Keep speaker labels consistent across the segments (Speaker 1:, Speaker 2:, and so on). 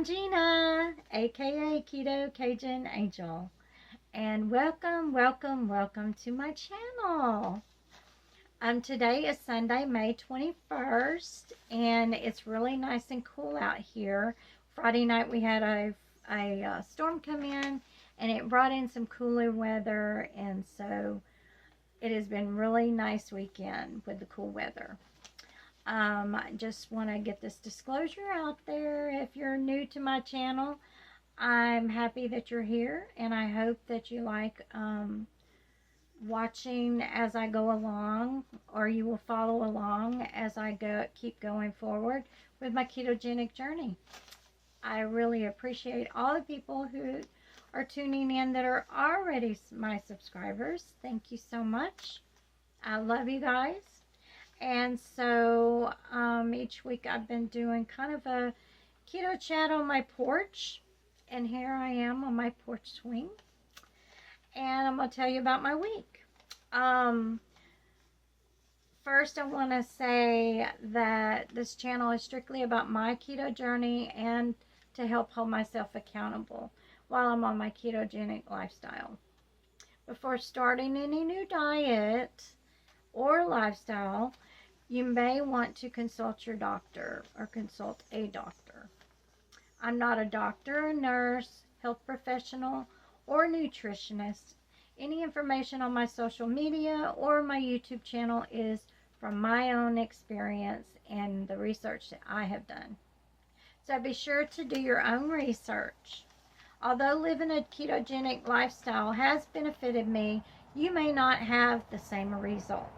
Speaker 1: I'm Gina, aka Ketocajunangel, and welcome to my channel. Today is Sunday, May 21st, and it's really nice and cool out here. Friday night we had a storm come in, and it brought in some cooler weather, and so it has been really nice weekend with the cool weather. I just want to get this disclosure out there. If you're new to my channel, I'm happy that you're here, and I hope that you like watching as I go along, or you will follow along as I keep going forward with my ketogenic journey. I really appreciate all the people who are tuning in that are already my subscribers. Thank you so much. I love you guys. And so each week I've been doing kind of a keto chat on my porch. And here I am on my porch swing. And I'm going to tell you about my week. First, I want to say that this channel is strictly about my keto journey and to help hold myself accountable while I'm on my ketogenic lifestyle. Before starting any new diet or lifestyle, you may want to consult your doctor or consult a doctor. I'm not a doctor, a nurse, health professional, or nutritionist. Any information on my social media or my YouTube channel is from my own experience and the research that I have done. So be sure to do your own research. Although living a ketogenic lifestyle has benefited me, you may not have the same results.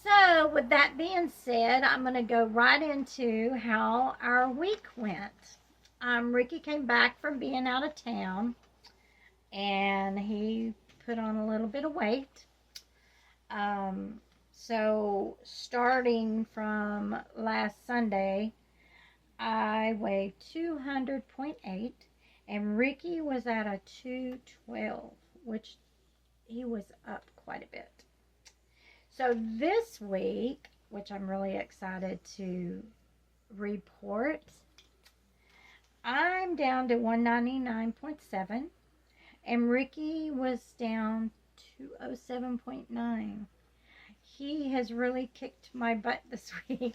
Speaker 1: So with that being said, I'm going to go right into how our week went. Ricky came back from being out of town, and he put on a little bit of weight. So starting from last Sunday, I weighed 200.8, and Ricky was at a 212, which he was up quite a bit. So this week, which I'm really excited to report, I'm down to 199.7, and Ricky was down to 207.9. He has really kicked my butt this week.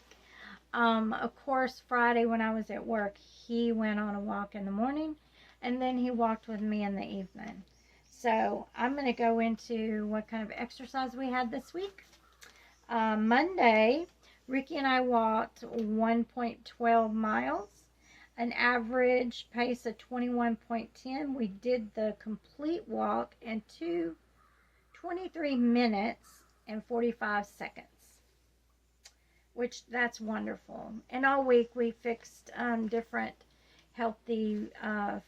Speaker 1: Of course, Friday when I was at work, he went on a walk in the morning, and then he walked with me in the evening. So I'm going to go into what kind of exercise we had this week. Monday, Ricky and I walked 1.12 miles, an average pace of 21.10. We did the complete walk in 23 minutes and 45 seconds, which that's wonderful. And all week we fixed different healthy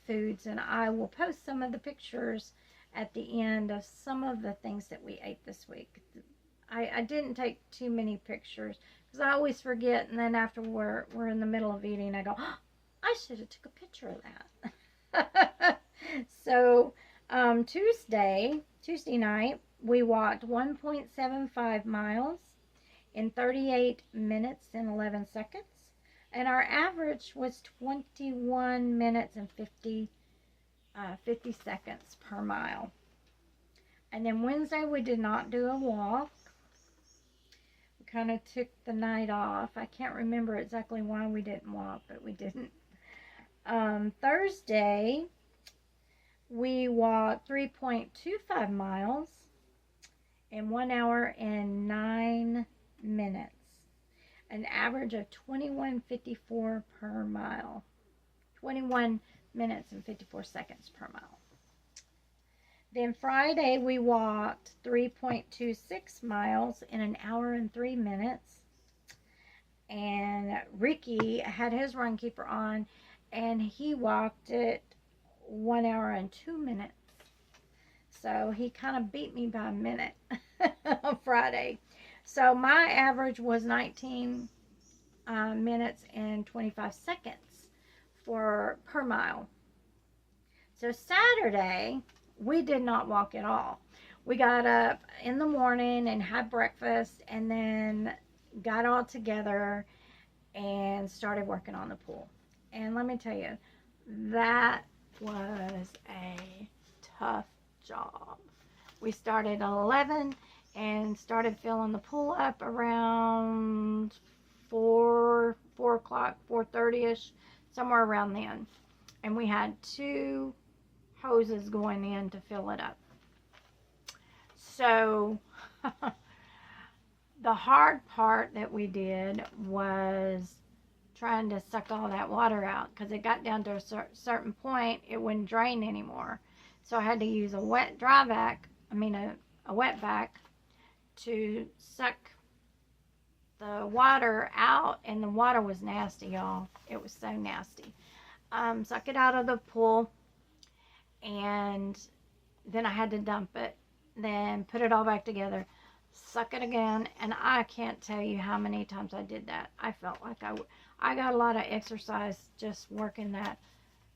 Speaker 1: foods, and I will post some of the pictures at the end of some of the things that we ate this week. I didn't take too many pictures because I always forget, and then after we're in the middle of eating, I go, oh, I should have took a picture of that. So Tuesday night, we walked 1.75 miles in 38 minutes and 11 seconds, and our average was 21 minutes and 50 seconds per mile. And then Wednesday, we did not do a walk. We kind of took the night off. I can't remember exactly why we didn't walk, but we didn't. Thursday, we walked 3.25 miles in 1 hour and 9 minutes, an average of 21:54 per mile, 21 minutes and 54 seconds per mile. Then Friday, we walked 3.26 miles in an hour and 3 minutes. And Ricky had his run keeper on, and he walked it 1 hour and 2 minutes. So he kind of beat me by a minute on Friday. So my average was 19 minutes and 25 seconds per mile. So Saturday, we did not walk at all. We got up in the morning and had breakfast, and then got all together and started working on the pool. And let me tell you, that was a tough job. We started at 11 and started filling the pool up around 4 o'clock, 4:30ish, somewhere around then. And we had 2 hoses going in to fill it up. So the hard part that we did was trying to suck all that water out, because it got down to a certain point, it wouldn't drain anymore. So I had to use a wet vac to suck the water out, and the water was nasty, y'all. It was so nasty. Suck it out of the pool, and then I had to dump it, then put it all back together, suck it again, and I can't tell you how many times I did that. I felt like I got a lot of exercise just working that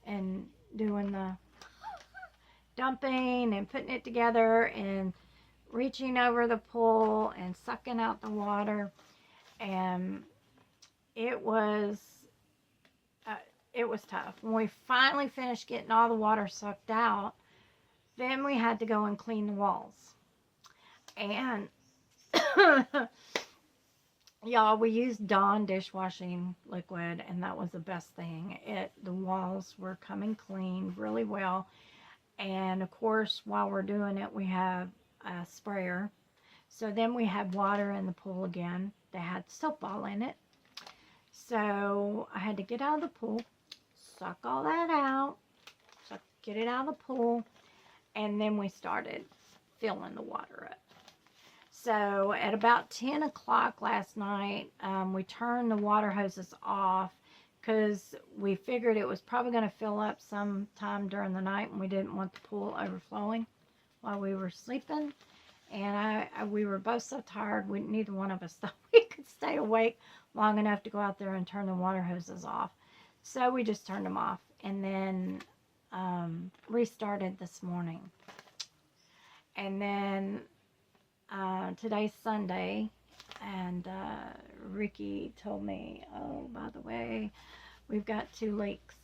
Speaker 1: and doing the dumping and putting it together and reaching over the pool and sucking out the water. And it was tough. When we finally finished getting all the water sucked out, then we had to go and clean the walls. And y'all, we used Dawn dishwashing liquid, and that was the best thing. The walls were coming clean really well. And of course, while we're doing it, we have a sprayer. So then we had water in the pool again. They had soap ball in it. So I had to get out of the pool, suck all that out, get it out of the pool, and then we started filling the water up. So at about 10 o'clock last night, we turned the water hoses off because we figured it was probably going to fill up sometime during the night, and we didn't want the pool overflowing while we were sleeping. And we were both so tired, neither one of us thought we could stay awake long enough to go out there and turn the water hoses off. So we just turned them off, and then restarted this morning. And then today's Sunday, and Ricky told me, oh, by the way, we've got 2 leaks.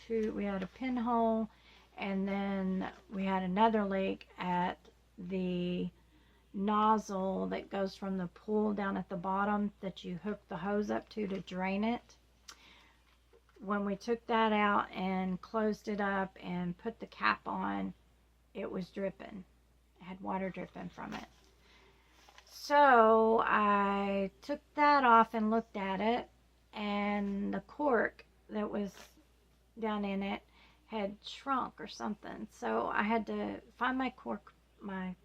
Speaker 1: We had a pinhole, and then we had another leak at the nozzle that goes from the pool down at the bottom that you hook the hose up to drain it. When we took that out and closed it up and put the cap on, it was dripping. It had water dripping from it. So I took that off and looked at it, and the cork that was down in it had shrunk or something. So I had to find my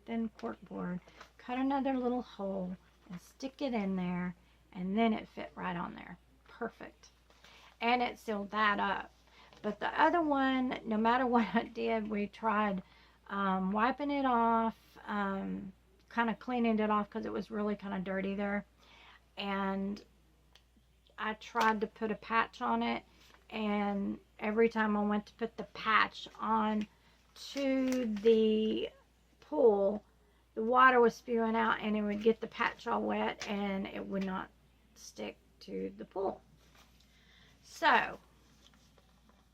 Speaker 1: thin cork board, cut another little hole, and stick it in there, and then it fit right on there. Perfect. And it sealed that up. But the other one, no matter what I did, we tried wiping it off, kind of cleaning it off because it was really kind of dirty there. And I tried to put a patch on it, and every time I went to put the patch on to the pool, the water was spewing out, and it would get the patch all wet, and it would not stick to the pool. So,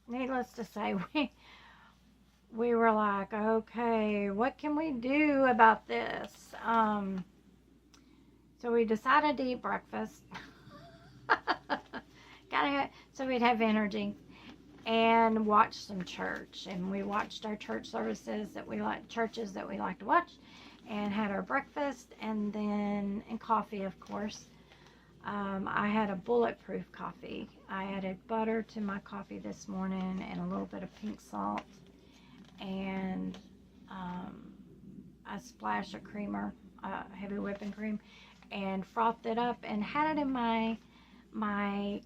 Speaker 1: needless to say, we were like, okay, what can we do about this? So we decided to eat breakfast. So we'd have energy, and watch some church. And we watched our church services churches that we like to watch, and had our breakfast, and coffee, of course. I had a bulletproof coffee. I added butter to my coffee this morning, and a little bit of pink salt, and a splash of creamer, heavy whipping cream, and frothed it up, and had it in my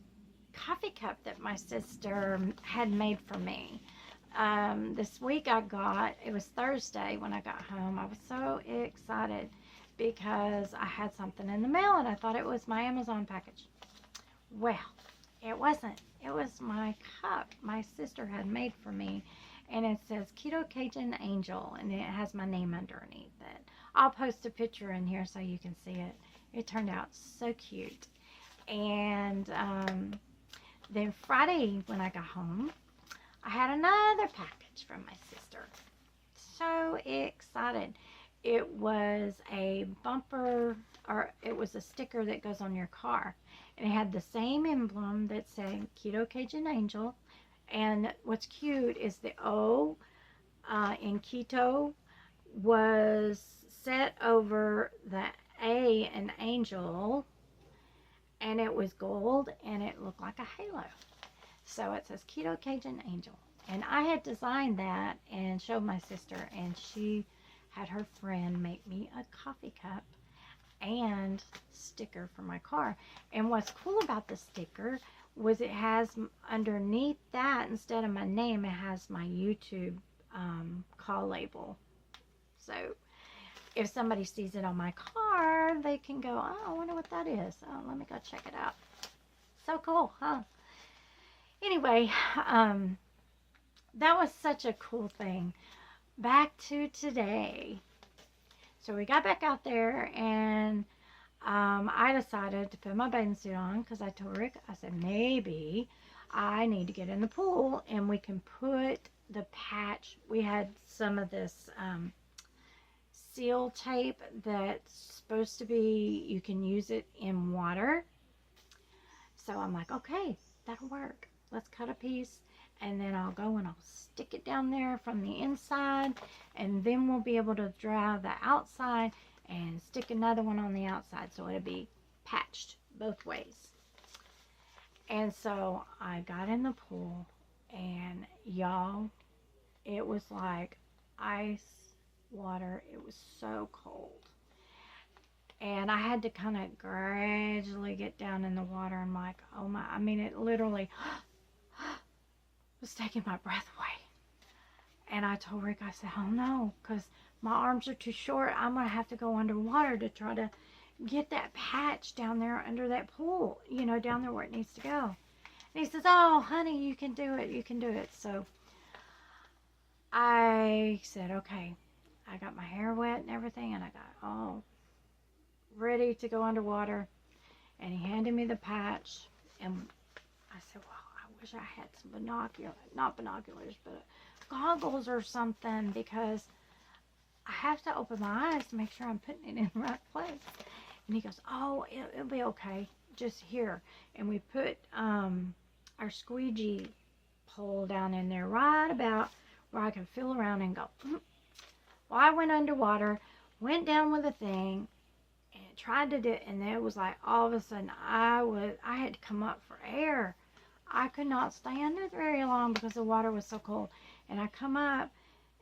Speaker 1: coffee cup that my sister had made for me. This week it was Thursday when I got home. I was so excited because I had something in the mail, and I thought it was my Amazon package. Well, it wasn't. It was my cup my sister had made for me, and it says Ketocajunangel, and it has my name underneath it. I'll post a picture in here so you can see it. It turned out so cute. And then Friday when I got home, I had another package from my sister. So excited. It was a bumper, or it was a sticker that goes on your car. And it had the same emblem that said Ketocajunangel. And what's cute is the O in keto was set over the A in angel, and it was gold, and it looked like a halo. So it says Ketocajunangel. And I had designed that and showed my sister, and she had her friend make me a coffee cup and sticker for my car. And what's cool about the sticker was it has underneath that, instead of my name, it has my YouTube call label. So if somebody sees it on my car, they can go, oh, I wonder what that is. Oh, let me go check it out. So cool, huh? Anyway, that was such a cool thing. Back to today. So we got back out there, and I decided to put my bathing suit on because I told Rick, I said, maybe I need to get in the pool and we can put the patch. We had some of this seal tape that's supposed to be, you can use it in water. So I'm like, okay, that'll work. Let's cut a piece, and then I'll go and I'll stick it down there from the inside, and then we'll be able to dry the outside and stick another one on the outside, so it'll be patched both ways. And so I got in the pool, and y'all, it was like ice water. It was so cold. And I had to kind of gradually get down in the water. I'm like, oh my, I mean, it literally was taking my breath away. And I told Rick, I said, oh no, because my arms are too short. I'm going to have to go underwater to try to get that patch down there under that pool, you know, down there where it needs to go. And he says, oh, honey, you can do it. You can do it. So I said, okay. I got my hair wet and everything, and I got all ready to go underwater. And he handed me the patch, and I said, well, I wish I had some binoculars, not binoculars, but goggles or something, because I have to open my eyes to make sure I'm putting it in the right place. And he goes, oh, it'll be okay, just here. And we put our squeegee pole down in there, right about where I can feel around and go. Well, I went underwater, went down with the thing, and tried to do it, and it was like all of a sudden I had to come up for air. I could not stay under very long because the water was so cold. And I come up,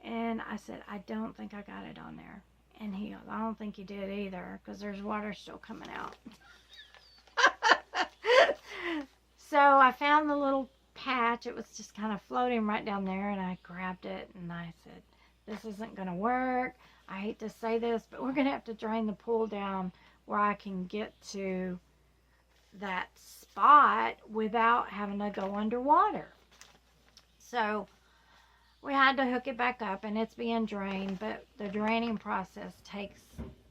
Speaker 1: and I said, I don't think I got it on there. And he goes, I don't think you did either, because there's water still coming out. So I found the little patch. It was just kind of floating right down there, and I grabbed it, and I said, this isn't going to work. I hate to say this, but we're going to have to drain the pool down where I can get to that spot without having to go underwater. So we had to hook it back up, and it's being drained, but the draining process takes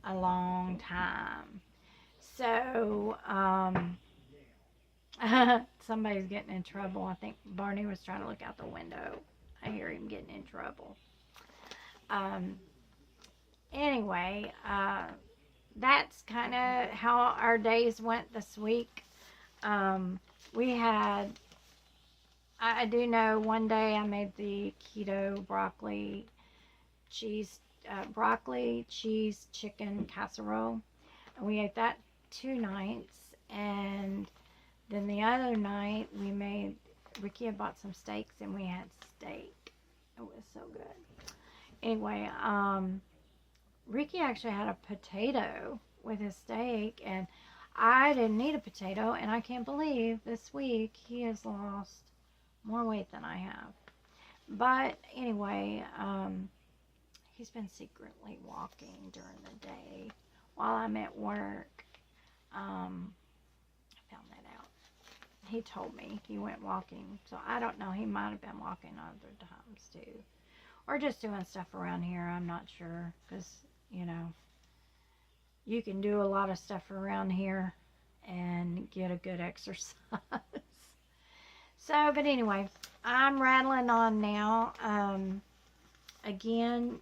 Speaker 1: a long time. So somebody's getting in trouble. I think Barney was trying to look out the window. I hear him getting in trouble. Anyway, that's kind of how our days went this week. We had, I do know one day I made the keto broccoli, cheese, chicken casserole. And we ate that 2 nights. And then the other night Ricky had bought some steaks, and we had steak. It was so good. Anyway, Ricky actually had a potato with his steak, and I didn't eat a potato, and I can't believe this week he has lost more weight than I have. But anyway, he's been secretly walking during the day while I'm at work. I found that out. He told me he went walking, so I don't know. He might have been walking other times too, or just doing stuff around here. I'm not sure, because you know, you can do a lot of stuff around here and get a good exercise. So, but anyway, I'm rattling on now. Again,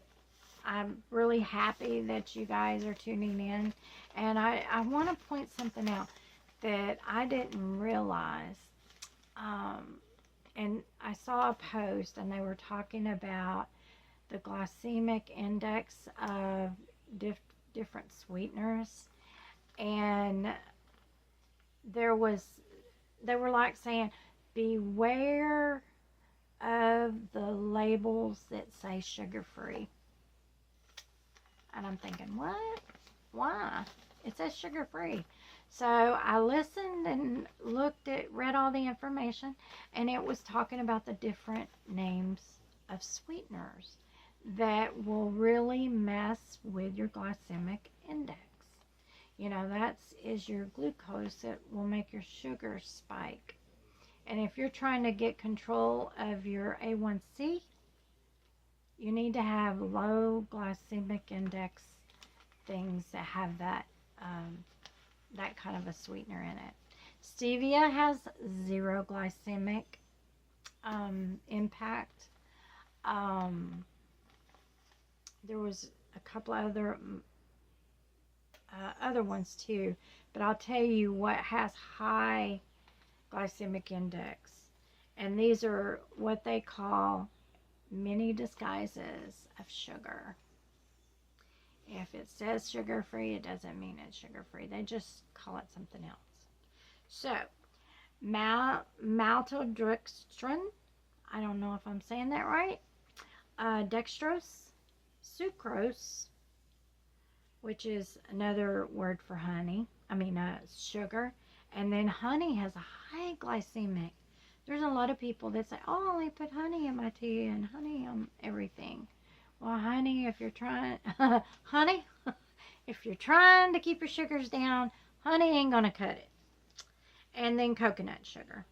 Speaker 1: I'm really happy that you guys are tuning in. And I want to point something out that I didn't realize. And I saw a post, and they were talking about the glycemic index of different sweeteners. And they were like saying, beware of the labels that say sugar-free. And I'm thinking, what? Why? It says sugar-free. So I listened and read all the information, and it was talking about the different names of sweeteners that will really mess with your glycemic index. You know, that is your glucose that will make your sugar spike. And if you're trying to get control of your A1C, you need to have low glycemic index things that have that kind of a sweetener in it. Stevia has 0 glycemic impact. There was a couple other ones too, but I'll tell you what has high glycemic index, and these are what they call many disguises of sugar. If it says sugar-free, it doesn't mean it's sugar-free. They just call it something else. So, maltodextrin, I don't know if I'm saying that right, dextrose, sucrose, which is another word for sugar. And then honey has a high glycemic. There's a lot of people that say, oh, I only put honey in my tea and honey on everything. Well, honey, if you're trying, if you're trying to keep your sugars down, honey ain't gonna cut it. And then coconut sugar.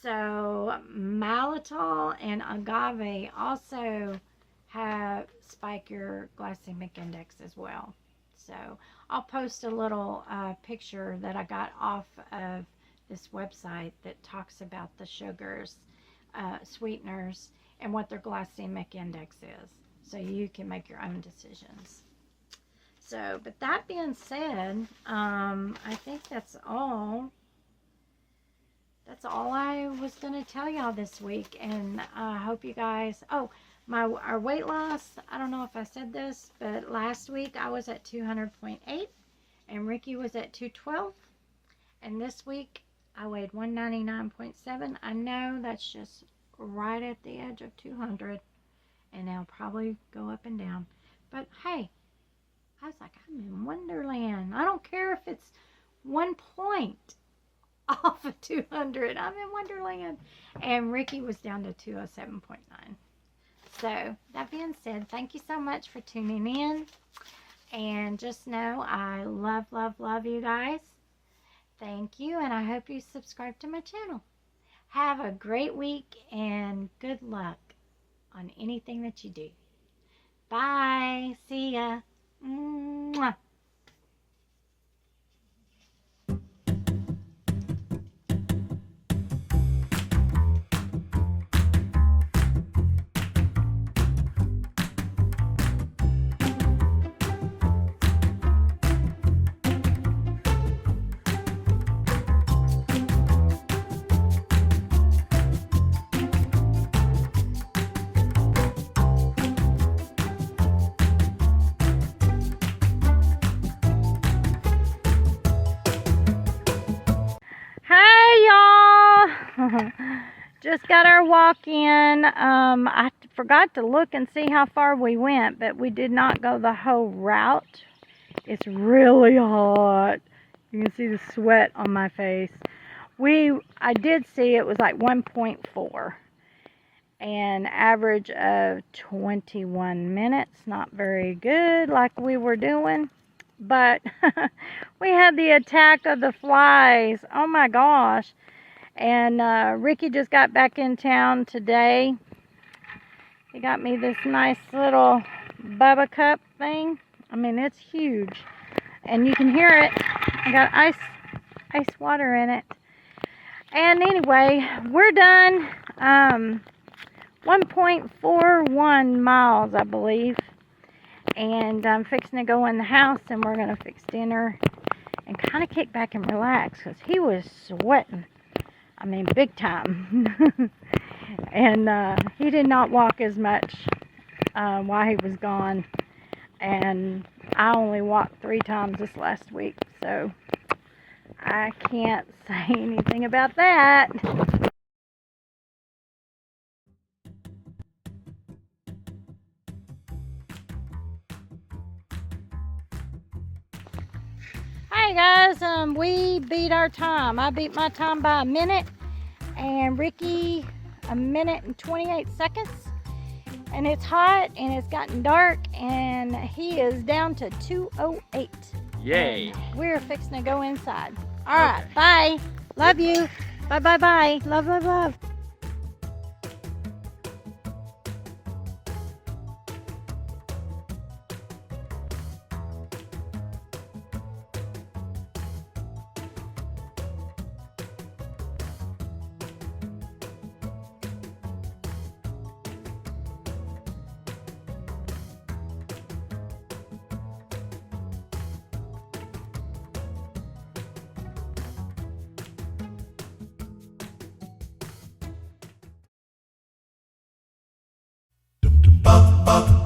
Speaker 1: So maltitol and agave also spike your glycemic index as well. So I'll post a little picture that I got off of this website that talks about the sugars, sweeteners, and what their glycemic index is, so you can make your own decisions. So, but that being said, I think that's all. That's all I was going to tell y'all this week, and I hope you guys... Oh, our weight loss, I don't know if I said this, but last week I was at 200.8, and Ricky was at 212, and this week I weighed 199.7. I know that's just right at the edge of 200, and I'll probably go up and down. But hey, I was like, I'm in Wonderland. I don't care if it's 1 point off of 200. I'm in Wonderland. And Ricky was down to 207.9. So, that being said, thank you so much for tuning in. And just know I love, love, love you guys. Thank you, and I hope you subscribe to my channel. Have a great week, and good luck on anything that you do. Bye. See ya. Mwah. Just got our walk in. I forgot to look and see how far we went, but we did not go the whole route. It's really hot. You can see the sweat on my face. I did see it was like 1.4 and average of 21 minutes. Not very good like we were doing, but we had the attack of the flies. Oh my gosh. And Ricky just got back in town today. He got me this nice little Bubba cup thing. I mean, it's huge. And you can hear it. I got ice water in it. And anyway, we're done. 1.41 miles, I believe. And I'm fixing to go in the house, and we're going to fix dinner and kind of kick back and relax, because he was sweating. I mean, big time. And he did not walk as much while he was gone. And I only walked 3 times this last week, so I can't say anything about that. Hi guys, we beat our time. I beat my time by a minute, and Ricky 1 minute and 28 seconds. And it's hot, and it's gotten dark, and he is down to 2:08.
Speaker 2: Yay!
Speaker 1: And we're fixing to go inside. All right, bye. Love you. Bye, bye, bye. Love, love, love.
Speaker 3: Ba ba